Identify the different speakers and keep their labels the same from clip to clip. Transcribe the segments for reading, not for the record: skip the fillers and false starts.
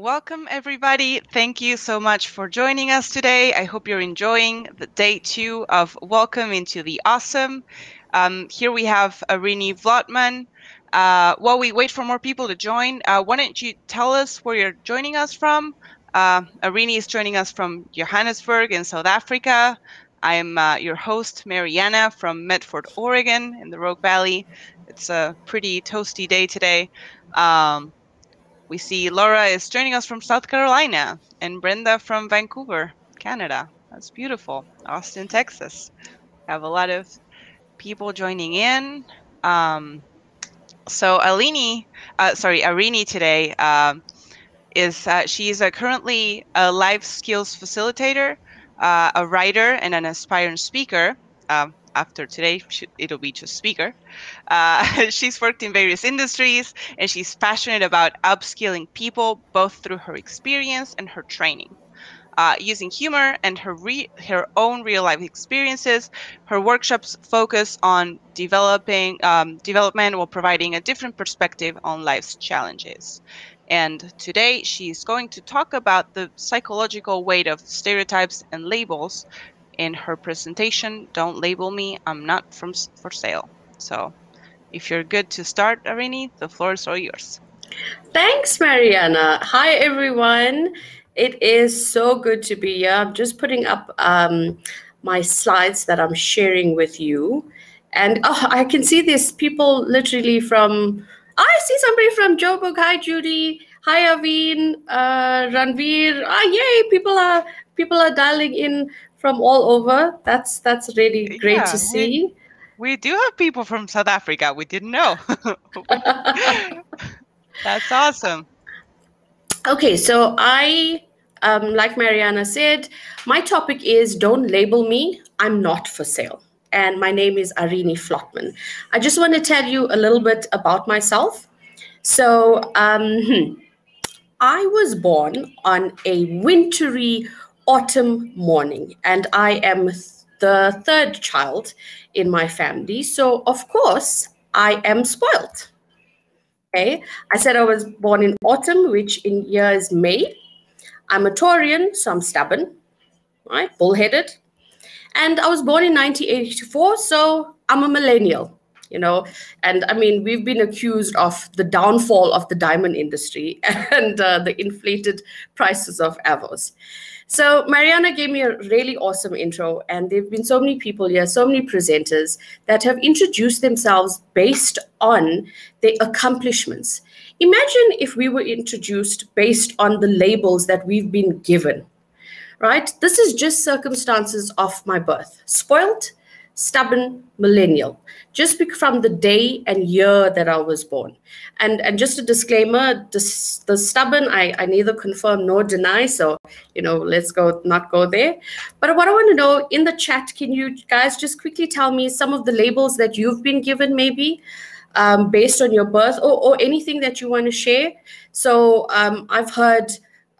Speaker 1: Welcome, everybody. Thank you so much for joining us today. I hope you're enjoying the day 2 of Welcome into the Awesome. Here we have Arini Vlotman. While we wait for more people to join, why don't you tell us where you're joining us from? Arini is joining us from Johannesburg in South Africa. I am your host, Mariana, from Medford, Oregon, in the Rogue Valley. It's a pretty toasty day today. We see Laura is joining us from South Carolina and Brenda from Vancouver, Canada. That's beautiful. Austin, Texas. Have a lot of people joining in. So Arini today she's currently a life skills facilitator, a writer, and an aspiring speaker. After today, it'll be just speaker. She's worked in various industries, and she's passionate about upskilling people, both through her experience and her training. Using humor and her own real-life experiences, her workshops focus on development while providing a different perspective on life's challenges. And today, she's going to talk about the psychological weight of stereotypes and labels in her presentation, Don't Label Me, I'm Not for Sale. So if you're good to start, Arini, the floor is all yours.
Speaker 2: Thanks, Mariana. Hi, everyone. It is so good to be here. I'm just putting up my slides that I'm sharing with you. And I can see there's people literally from, I see somebody from Joburg. Hi, Judy. Hi, Aveen, Ranveer. Yay, people are dialing in from all over. That's really great to see.
Speaker 1: We do have people from South Africa. We didn't know. That's awesome.
Speaker 2: Okay, so like Mariana said, my topic is Don't Label Me, I'm Not for Sale. And my name is Arini Vlotman. I just want to tell you a little bit about myself. So I was born on a wintry autumn morning, and I am the third child in my family. So, of course, I am spoiled. Okay, I said I was born in autumn, which in year is May. I'm a Taurian, so I'm stubborn, right? Bullheaded. And I was born in 1984, so I'm a millennial, And I mean, we've been accused of the downfall of the diamond industry and the inflated prices of avos. So Mariana gave me a really awesome intro, and there have been so many people here, so many presenters that have introduced themselves based on their accomplishments. Imagine if we were introduced based on the labels that we've been given, right? This is just circumstances of my birth. Spoiled, stubborn, millennial, just from the day and year that I was born. And just a disclaimer, the stubborn, I neither confirm nor deny. So, let's not go there. But what I want to know in the chat, can you guys just quickly tell me some of the labels that you've been given maybe based on your birth or anything that you want to share? So I've heard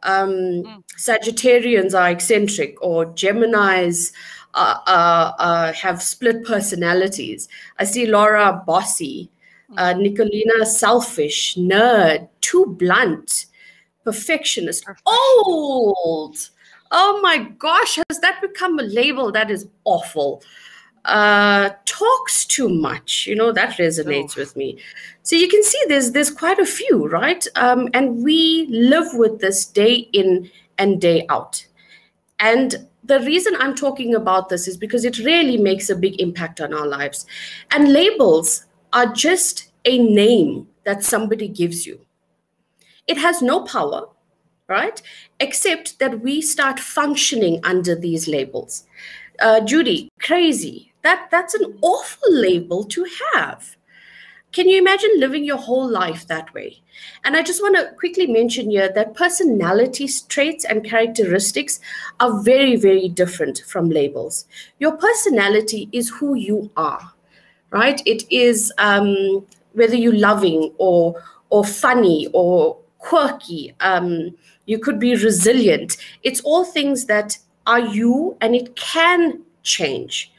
Speaker 2: Sagittarians are eccentric, or Geminis have split personalities. I see Laura bossy, Nicolina selfish, nerd, too blunt, perfectionist, old. Oh my gosh, has that become a label? That is awful. Talks too much, that resonates with me. So you can see there's quite a few, right? And we live with this day in and day out. And the reason I'm talking about this is because it really makes a big impact on our lives. And labels are just a name that somebody gives you. It has no power, right? Except that we start functioning under these labels. Judy, crazy. That's an awful label to have. Can you imagine living your whole life that way? And I just want to quickly mention here that personality traits and characteristics are very, very different from labels. Your personality is who you are, right? It is whether you're loving or funny or quirky. You could be resilient. It's all things that are you, and it can change.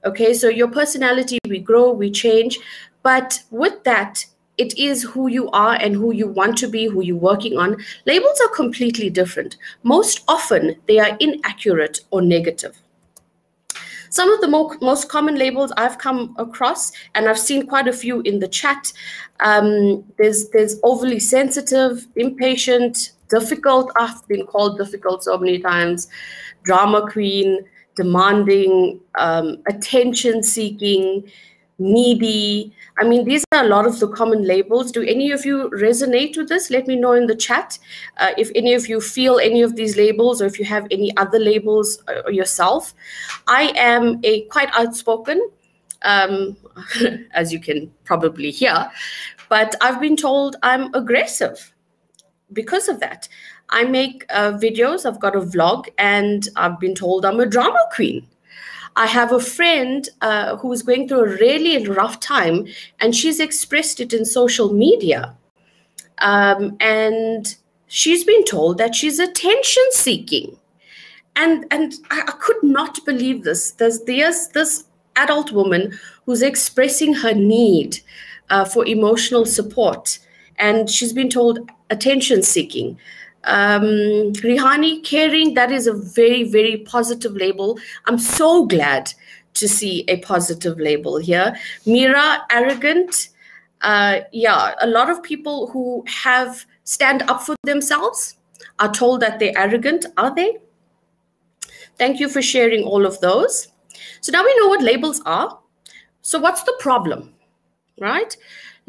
Speaker 2: Okay, so your personality, we grow, we change. But with that, it is who you are and who you want to be, who you're working on. Labels are completely different. Most often, they are inaccurate or negative. Some of the most common labels I've come across, and I've seen quite a few in the chat, there's overly sensitive, impatient, difficult. I've been called difficult so many times, drama queen, demanding, attention seeking, needy. I mean, these are a lot of the common labels. Do any of you resonate with this? Let me know in the chat if any of you feel any of these labels, or if you have any other labels yourself. I am a quite outspoken, as you can probably hear, but I've been told I'm aggressive because of that. I make videos, I've got a vlog, and I've been told I'm a drama queen. I have a friend who is going through a really rough time, and she's expressed it in social media. And she's been told that she's attention seeking. And I could not believe this. There's this adult woman who's expressing her need for emotional support, and she's been told attention seeking. Rihani, caring, that is a very, very positive label. I'm so glad to see a positive label here. Mira, arrogant. Yeah, a lot of people who stand up for themselves are told that they're arrogant. Are they? Thank you for sharing all of those. So now we know what labels are. So what's the problem, right?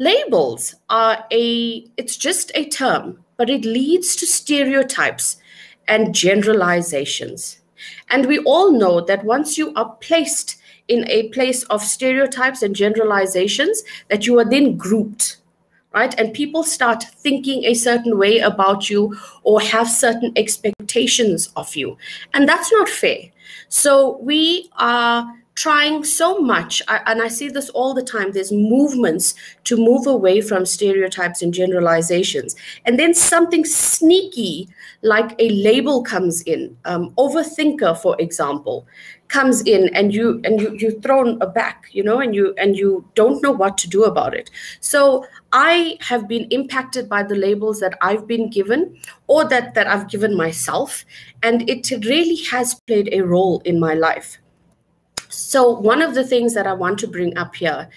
Speaker 2: Labels are it's just a term, but it leads to stereotypes and generalizations. And we all know that once you are placed in a place of stereotypes and generalizations, that you are then grouped, right? And people start thinking a certain way about you or have certain expectations of you. And that's not fair. So we are trying so much, and I see this all the time, there's movements to move away from stereotypes and generalizations. And then something sneaky like a label comes in. Overthinker, for example, comes in, and you're thrown aback, and you don't know what to do about it. So I have been impacted by the labels that I've been given, or that I've given myself, and it really has played a role in my life. So one of the things that I want to bring up here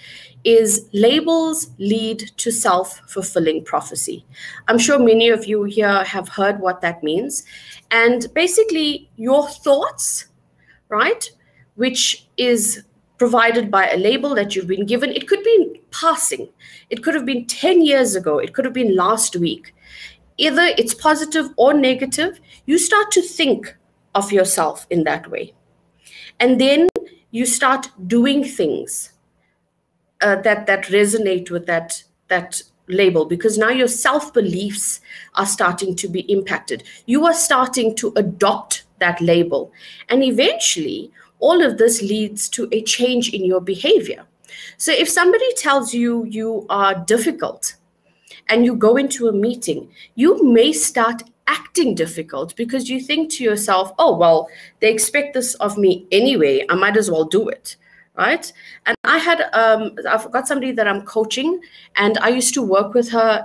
Speaker 2: is labels lead to self-fulfilling prophecy. I'm sure many of you here have heard what that means. And basically your thoughts, right, which is provided by a label that you've been given. It could be in passing. It could have been 10 years ago. It could have been last week. Either it's positive or negative. You start to think of yourself in that way. And then you start doing things that resonate with that label, because now your self-beliefs are starting to be impacted. You are starting to adopt that label. And eventually, all of this leads to a change in your behavior. So if somebody tells you you are difficult and you go into a meeting, you may start acting difficult because you think to yourself, oh, well, they expect this of me anyway, I might as well do it, right? And I've got somebody that I'm coaching, and I used to work with her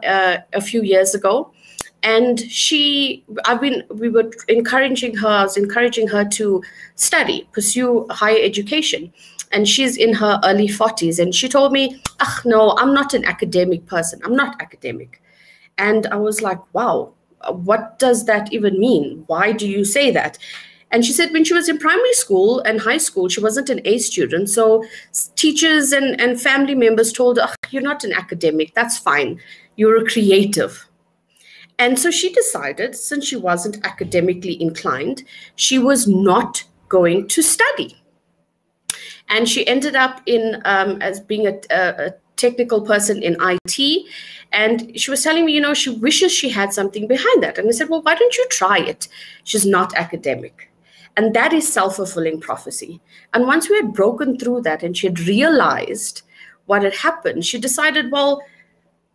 Speaker 2: a few years ago. And I was encouraging her to study, pursue higher education. And she's in her early 40s. And she told me, no, I'm not an academic person. I'm not academic. And I was like, wow, what does that even mean? Why do you say that? And she said when she was in primary school and high school, she wasn't an A student. So teachers and family members told her, you're not an academic. That's fine. You're a creative. And so she decided, since she wasn't academically inclined, she was not going to study. And she ended up as being a technical person in IT. And she was telling me, she wishes she had something behind that. And I said, well, why don't you try it? She's not academic. And that is self-fulfilling prophecy. And once we had broken through that and she had realized what had happened, she decided, well,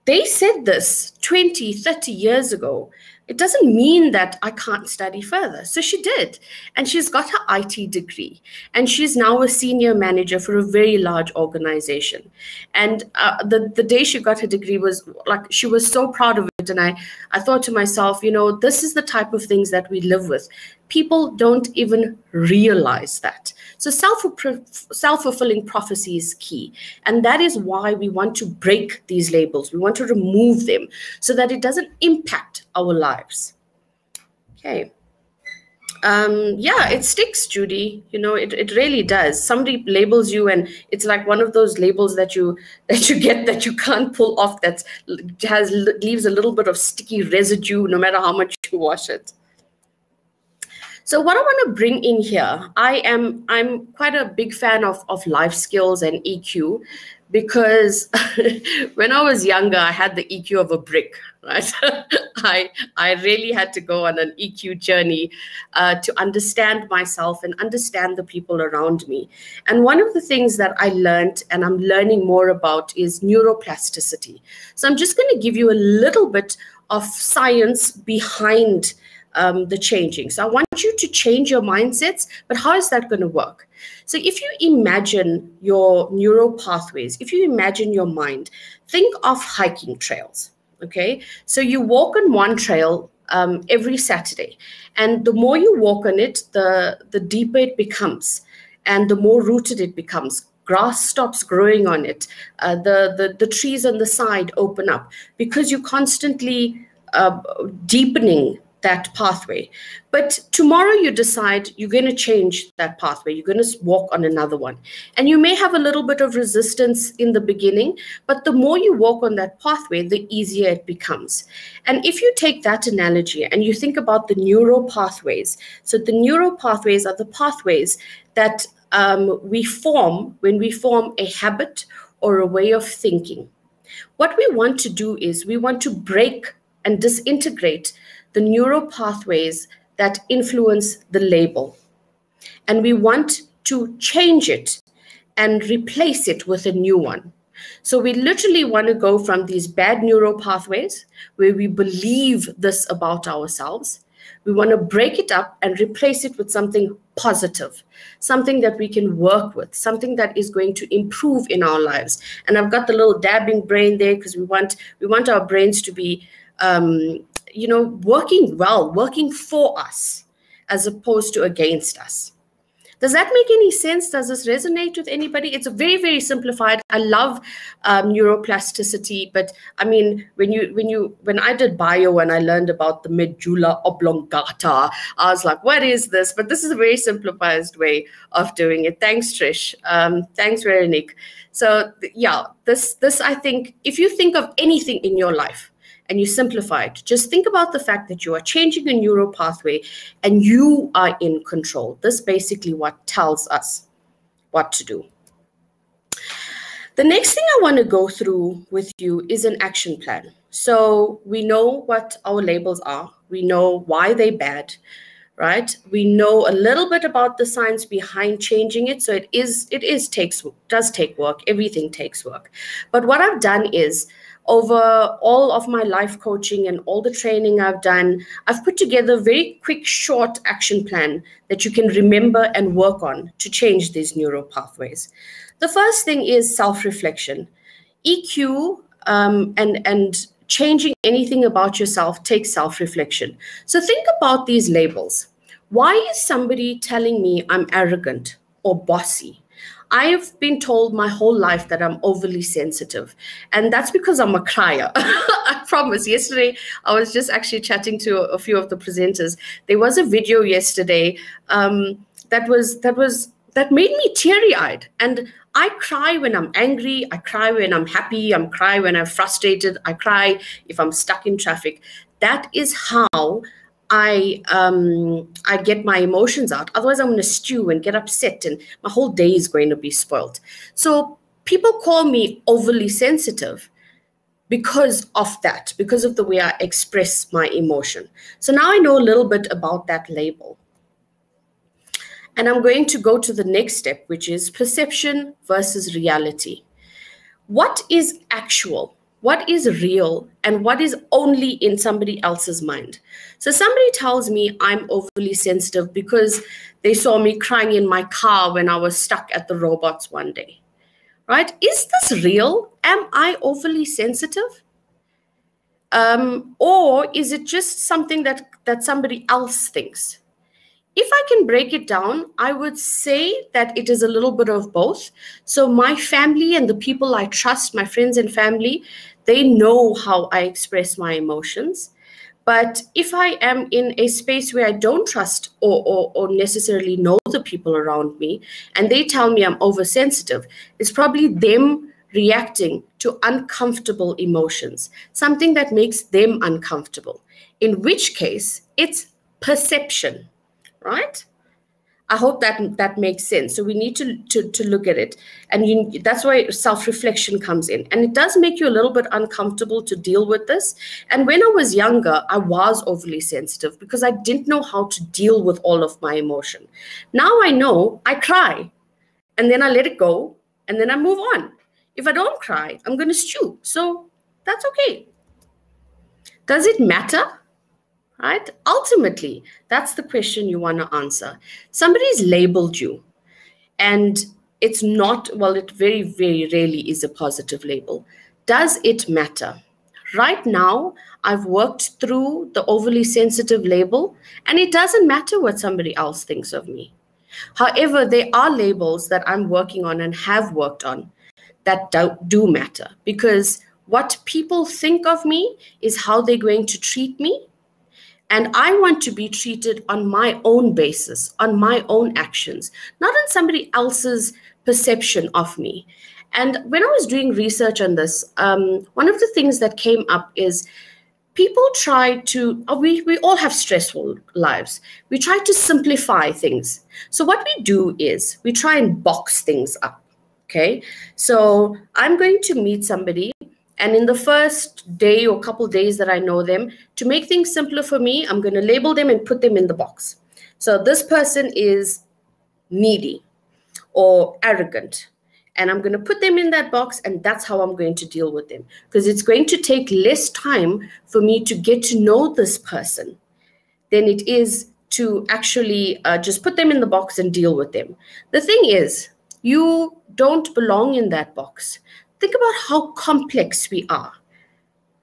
Speaker 2: they said this 20, 30 years ago, It doesn't mean that I can't study further. So she did. And she's got her IT degree. And she's now a senior manager for a very large organization. And the day she got her degree was like, she was so proud of it. And I thought to myself, this is the type of things that we live with. People don't even realize that. So self-fulfilling prophecy is key. And that is why we want to break these labels. We want to remove them so that it doesn't impact our lives. Okay. Yeah, it sticks, Judy. It really does. Somebody labels you, and it's like one of those labels that you get that you can't pull off. That leaves a little bit of sticky residue, no matter how much you wash it. So what I want to bring in here, I'm quite a big fan of life skills and EQ, because when I was younger, I had the EQ of a brick, right? I really had to go on an EQ journey to understand myself and understand the people around me. And one of the things that I learned and I'm learning more about is neuroplasticity. So I'm just going to give you a little bit of science behind the changing. So I want you to change your mindsets, but how is that going to work? So if you imagine your neural pathways, if you imagine your mind, think of hiking trails, okay? So you walk on one trail every Saturday, and the more you walk on it, the deeper it becomes, and the more rooted it becomes. Grass stops growing on it. The trees on the side open up because you're constantly deepening that pathway. But tomorrow you decide you're going to change that pathway. You're going to walk on another one. And you may have a little bit of resistance in the beginning, but the more you walk on that pathway, the easier it becomes. And if you take that analogy and you think about the neural pathways, so the neural pathways are the pathways that we form when we form a habit or a way of thinking. What we want to do is we want to break and disintegrate the neural pathways that influence the label. And we want to change it and replace it with a new one. So we literally want to go from these bad neural pathways where we believe this about ourselves. We want to break it up and replace it with something positive, something that we can work with, something that is going to improve in our lives. And I've got the little dabbing brain there because we want our brains to be working well, working for us as opposed to against us. Does that make any sense? Does this resonate with anybody? It's a very, very simplified. I love neuroplasticity, but I mean, when I did bio and I learned about the medulla oblongata, I was like, what is this? But this is a very simplified way of doing it. Thanks, Trish. Thanks, Veronique. So yeah, this I think, if you think of anything in your life, and you simplify it, just think about the fact that you are changing a neural pathway and you are in control. This basically what tells us what to do. The next thing I want to go through with you is an action plan. So we know what our labels are. We know why they're bad, right? We know a little bit about the science behind changing it. So it does take work. Everything takes work. But what I've done is, over all of my life coaching and all the training I've done, I've put together a very quick, short action plan that you can remember and work on to change these neural pathways. The first thing is self-reflection. EQ and changing anything about yourself takes self-reflection. So think about these labels. Why is somebody telling me I'm arrogant or bossy? I've been told my whole life that I'm overly sensitive, and that's because I'm a crier. I promise. Yesterday, I was just actually chatting to a few of the presenters. There was a video yesterday that made me teary-eyed, and I cry when I'm angry. I cry when I'm happy. I cry when I'm frustrated. I cry if I'm stuck in traffic. That is how I get my emotions out. Otherwise, I'm going to stew and get upset, and my whole day is going to be spoiled. So people call me overly sensitive because of that, because of the way I express my emotion. So now I know a little bit about that label. And I'm going to go to the next step, which is perception versus reality. What is actual what is real and what is only in somebody else's mind. So somebody tells me I'm overly sensitive because they saw me crying in my car when I was stuck at the robots one day, right? Is this real? Am I overly sensitive? Or is it just something that somebody else thinks? If I can break it down, I would say that it is a little bit of both. So my family and the people I trust, my friends and family, they know how I express my emotions. But if I am in a space where I don't trust or necessarily know the people around me, and they tell me I'm oversensitive, it's probably them reacting to uncomfortable emotions, something that makes them uncomfortable, in which case it's perception, right? I hope that makes sense. So we need to look at it, and that's why self-reflection comes in, and it does make you a little bit uncomfortable to deal with this. And when I was younger, I was overly sensitive because I didn't know how to deal with all of my emotion. Now I know. I cry, and then I let it go, and then I move on. If I don't cry, I'm going to stew. So that's okay. Does it matter? Right? Ultimately, that's the question you want to answer. Somebody's labeled you, and it's not, well, it very, very rarely is a positive label. Does it matter? Right now, I've worked through the overly sensitive label, and it doesn't matter what somebody else thinks of me. However, there are labels that I'm working on and have worked on that do matter, because what people think of me is how they're going to treat me. And I want to be treated on my own basis, on my own actions, not on somebody else's perception of me. And when I was doing research on this, one of the things that came up is people try to, we all have stressful lives. We try to simplify things. So what we do is we try and box things up, okay? So I'm going to meet somebody, and in the first day or couple days that I know them, to make things simpler for me, I'm going to label them and put them in the box. So this person is needy or arrogant, and I'm going to put them in that box, and that's how I'm going to deal with them, because it's going to take less time for me to get to know this person than it is to actually just put them in the box and deal with them. The thing is, you don't belong in that box. Think about how complex we are,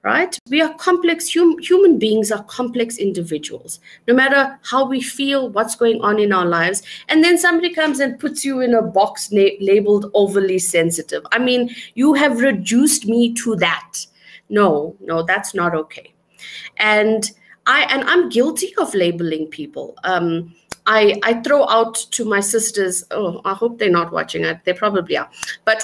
Speaker 2: right? We are complex. Human beings are complex individuals, no matter how we feel, what's going on in our lives. And then somebody comes and puts you in a box labeled overly sensitive. I mean, you have reduced me to that. No, that's not okay. And I'm guilty of labeling people. I throw out to my sisters, oh, I hope they're not watching it. They probably are. But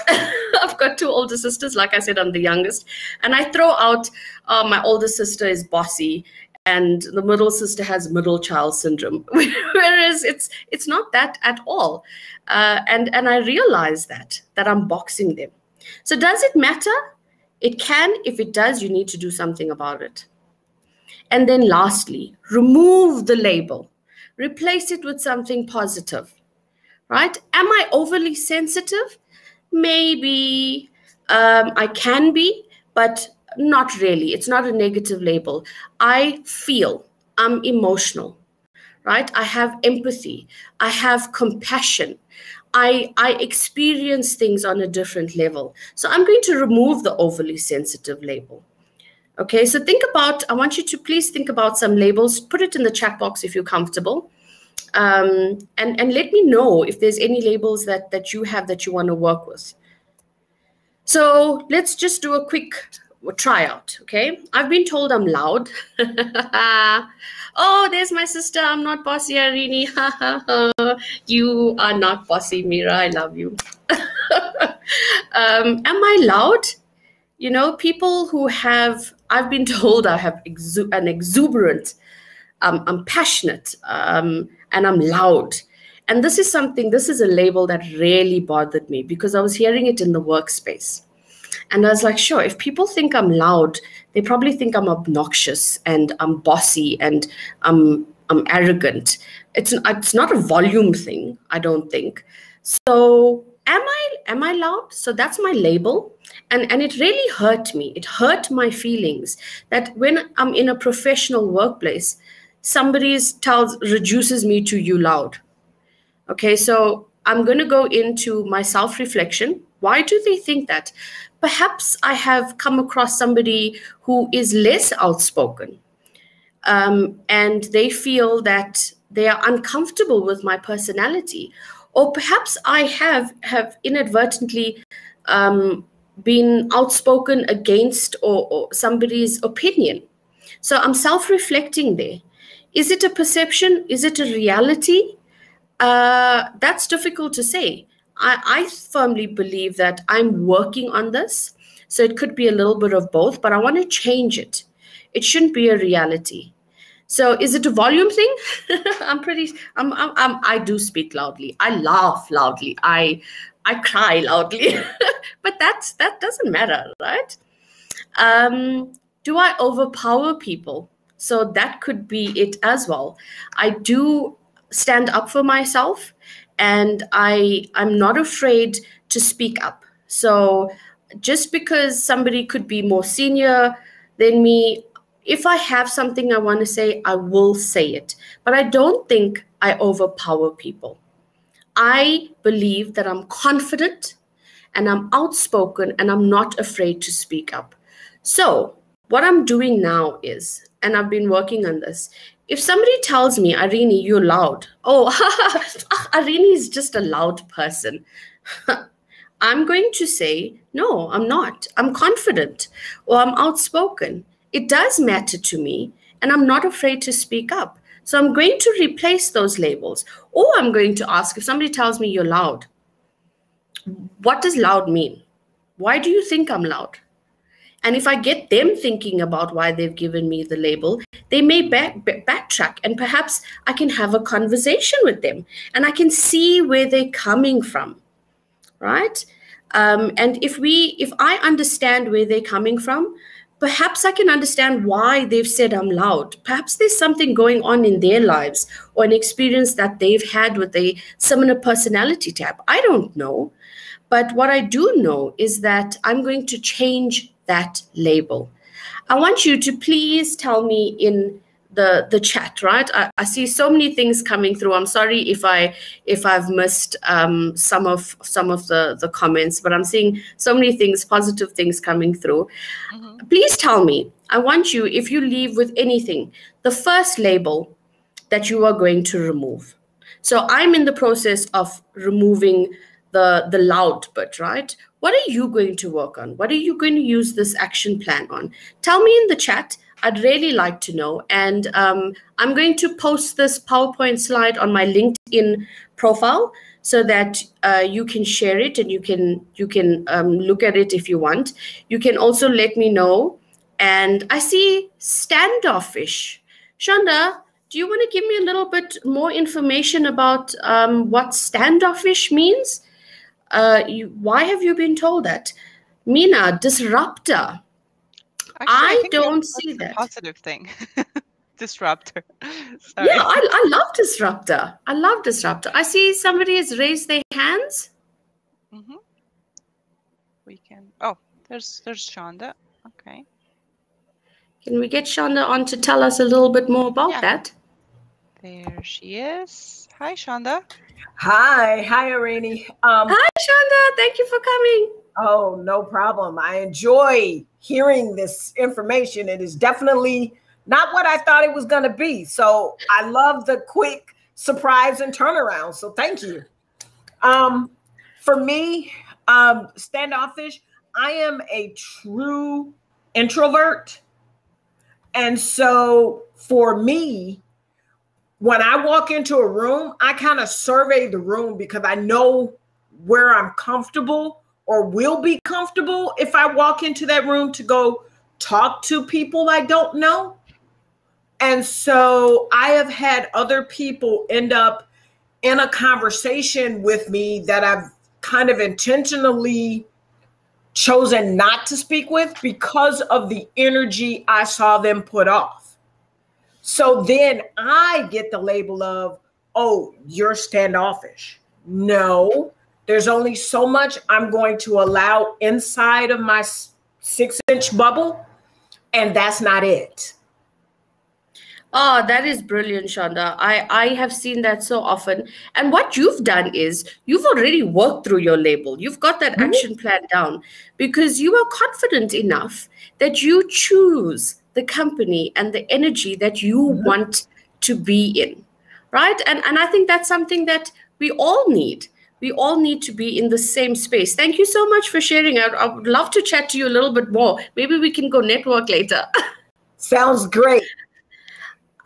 Speaker 2: I've got two older sisters. Like I said, I'm the youngest. And I throw out, my older sister is bossy, and the middle sister has middle child syndrome. Whereas it's not that at all. And I realize that I'm boxing them. So does it matter? It can. If it does, you need to do something about it. And then lastly, remove the label. Replace it with something positive, right? Am I overly sensitive? Maybe I can be, but not really. It's not a negative label. I feel, I'm emotional, right? I have empathy. I have compassion. I experience things on a different level. So I'm going to remove the overly sensitive label. Okay, so I want you to please think about some labels. Put it in the chat box if you're comfortable. And let me know if there's any labels that you have that you want to work with. So let's just do a quick tryout, okay? I've been told I'm loud. Oh, there's my sister. I'm not bossy, Arini. You are not bossy, Mira. I love you. Am I loud? You know, people who I've been told I have an exuberant, I'm passionate, and I'm loud. And this is a label that really bothered me, because I was hearing it in the workspace. And I was like, sure, if people think I'm loud, they probably think I'm obnoxious and I'm bossy and I'm arrogant. It's not a volume thing, I don't think. So Am I loud? So that's my label. And it really hurt me. It hurt my feelings that when I'm in a professional workplace, somebody reduces me to you loud. Okay, so I'm going to go into my self reflection. Why do they think that? Perhaps I have come across somebody who is less outspoken, and they feel that they are uncomfortable with my personality. Or perhaps I have inadvertently been outspoken against or somebody's opinion. So I'm self reflecting there. Is it a perception? Is it a reality? That's difficult to say. I firmly believe that I'm working on this. So it could be a little bit of both, but I want to change it. It shouldn't be a reality. So is it a volume thing? I do speak loudly. I laugh loudly. I cry loudly. But that doesn't matter, right? Do I overpower people? So that could be it as well. I do stand up for myself, and I'm not afraid to speak up. So just because somebody could be more senior than me, if I have something I want to say, I will say it. But I don't think I overpower people. I believe that I'm confident and I'm outspoken and I'm not afraid to speak up. So, what I'm doing now is, and I've been working on this, if somebody tells me, Arini, you're loud, oh, Arini is just a loud person. I'm going to say, no, I'm not. I'm confident or I'm outspoken. It does matter to me, and I'm not afraid to speak up. So I'm going to replace those labels, or I'm going to ask if somebody tells me you're loud, what does loud mean? Why do you think I'm loud? And if I get them thinking about why they've given me the label, they may backtrack, and perhaps I can have a conversation with them and I can see where they're coming from, right? And if I understand where they're coming from, perhaps I can understand why they've said I'm loud. Perhaps there's something going on in their lives or an experience that they've had with a similar personality type. I don't know. But what I do know is that I'm going to change that label. I want you to please tell me in the chat, right? I see so many things coming through. I'm sorry if I've missed some of the comments, but I'm seeing so many things, positive things coming through. Mm-hmm. Please tell me. I want you, if you leave with anything, the first label that you are going to remove. So I'm in the process of removing the loud bit, right? What are you going to work on? What are you going to use this action plan on? Tell me in the chat. I'd really like to know. And I'm going to post this PowerPoint slide on my LinkedIn profile so that you can share it and you can look at it if you want. You can also let me know. And I see standoffish. Shonda, do you want to give me a little bit more information about what standoffish means? Why have you been told that? Mina, disruptor.
Speaker 1: Actually,
Speaker 2: I don't see that.
Speaker 1: Positive thing. Disruptor.
Speaker 2: Sorry. Yeah, I love disruptor. I love disruptor. I see somebody has raised their hands.
Speaker 1: Mm-hmm. We can. Oh, there's Shonda. Okay.
Speaker 2: Can we get Shonda on to tell us a little bit more about that?
Speaker 1: There she is. Hi, Shonda.
Speaker 3: Hi, Arini.
Speaker 2: Hi, Shonda. Thank you for coming.
Speaker 3: Oh, no problem. I enjoy hearing this information. It is definitely not what I thought it was going to be. So I love the quick surprise and turnaround. So thank you. For me, standoffish, I am a true introvert. And so for me, when I walk into a room, I kind of survey the room because I know where I'm comfortable or will be comfortable if I walk into that room to go talk to people I don't know. And so I have had other people end up in a conversation with me that I've kind of intentionally chosen not to speak with because of the energy I saw them put off. So then I get the label of, oh, you're standoffish. No, There's only so much I'm going to allow inside of my 6-inch bubble, and that's not it.
Speaker 2: Oh, that is brilliant, Shonda. I have seen that so often. And what you've done is you've already worked through your label. You've got that action plan down because you are confident enough that you choose the company and the energy that you want to be in, right? And I think that's something that we all need. We all need to be in the same space. Thank you so much for sharing. I would love to chat to you a little bit more. Maybe we can go network later.
Speaker 3: Sounds great.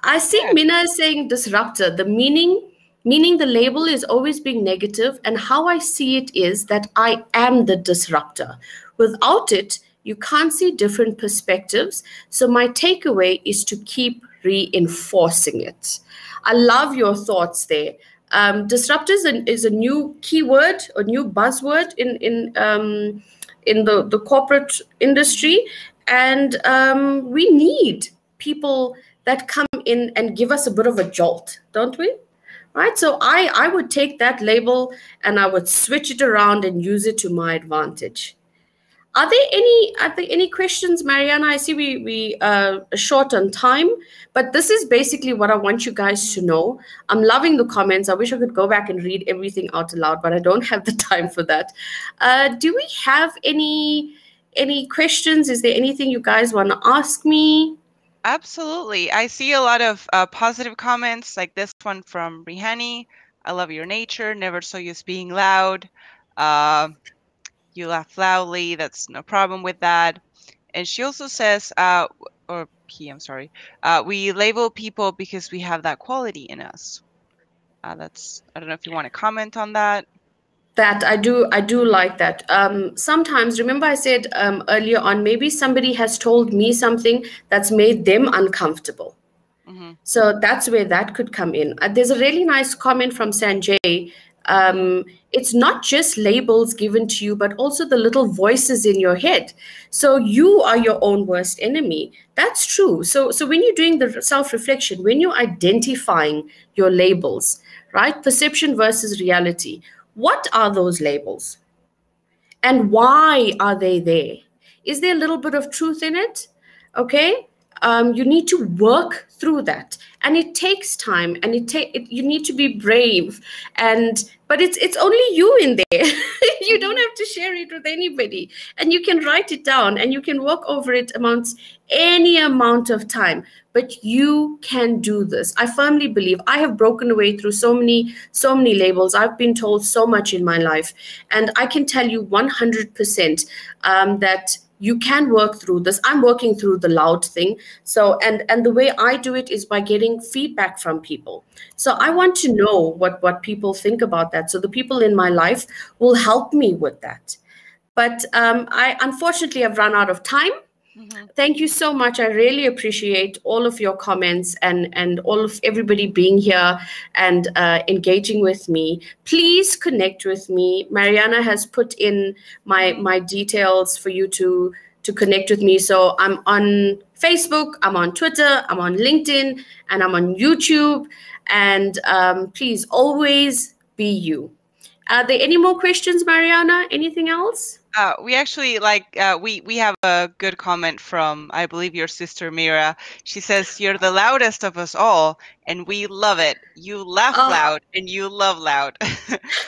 Speaker 2: I see Mina is saying disruptor. The meaning the label is always being negative, and how I see it is that I am the disruptor. Without it, you can't see different perspectives. So my takeaway is to keep reinforcing it. I love your thoughts there. Disruptor is a new keyword or new buzzword in the corporate industry, and we need people that come in and give us a bit of a jolt, don't we? Right? So I would take that label and I would switch it around and use it to my advantage. Are there any questions, Mariana? I see we are short on time, but this is basically what I want you guys to know. I'm loving the comments. I wish I could go back and read everything out aloud, but I don't have the time for that. Do we have any questions? Is there anything you guys want to ask me?
Speaker 1: Absolutely. I see a lot of positive comments like this one from Rihani. I love your nature. Never saw you as being loud. You laugh loudly. That's no problem with that. And she also says, or he, I'm sorry, we label people because we have that quality in us. I don't know if you want to comment on that.
Speaker 2: That I do like that. Sometimes, remember I said earlier on, maybe somebody has told me something that's made them uncomfortable. So that's where that could come in. There's a really nice comment from Sanjay. It's not just labels given to you, but also the little voices in your head. So you are your own worst enemy. That's true. So when you're doing the self-reflection, when you're identifying your labels, right? Perception versus reality. What are those labels? And why are they there? Is there a little bit of truth in it? Okay. You need to work through that, and it takes time, and you need to be brave, but it's only you in there. You don't have to share it with anybody, and you can write it down and you can work over it amongst any amount of time, but you can do this. I firmly believe. I have broken away through so many labels. I've been told so much in my life, and I can tell you 100% that you can work through this. I'm working through the loud thing. So, and the way I do it is by getting feedback from people. So I want to know what people think about that. So the people in my life will help me with that. But I unfortunately have run out of time. Thank you so much. I really appreciate all of your comments and all of everybody being here and engaging with me. Please connect with me. Mariana has put in my details for you to connect with me. So I'm on Facebook, I'm on Twitter, I'm on LinkedIn, and I'm on YouTube. And please always be you. Are there any more questions, Mariana? Anything else?
Speaker 1: We actually we have a good comment from, I believe, your sister Mira. She says, "You're the loudest of us all, and we love it. You laugh loud, and you love loud."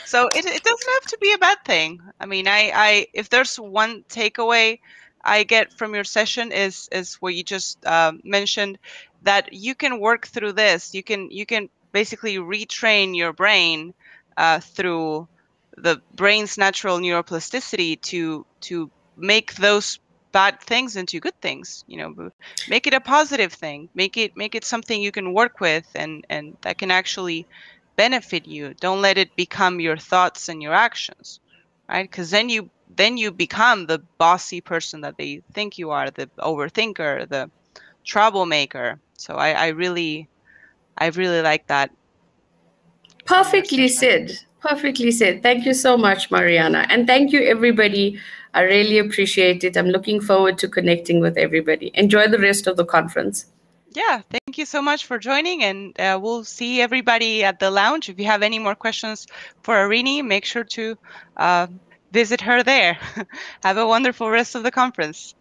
Speaker 1: So it doesn't have to be a bad thing. I mean, I if there's one takeaway I get from your session is what you just mentioned, that you can work through this. You can basically retrain your brain through the brain's natural neuroplasticity to make those bad things into good things. You know, make it a positive thing. Make it something you can work with and that can actually benefit you. Don't let it become your thoughts and your actions, right? Because then you become the bossy person that they think you are, the overthinker, the troublemaker. So I really like that.
Speaker 2: Perfectly said. Perfectly said. Thank you so much, Mariana. And thank you, everybody. I really appreciate it. I'm looking forward to connecting with everybody. Enjoy the rest of the conference.
Speaker 1: Yeah, thank you so much for joining, and we'll see everybody at the lounge. If you have any more questions for Arini, make sure to visit her there. Have a wonderful rest of the conference.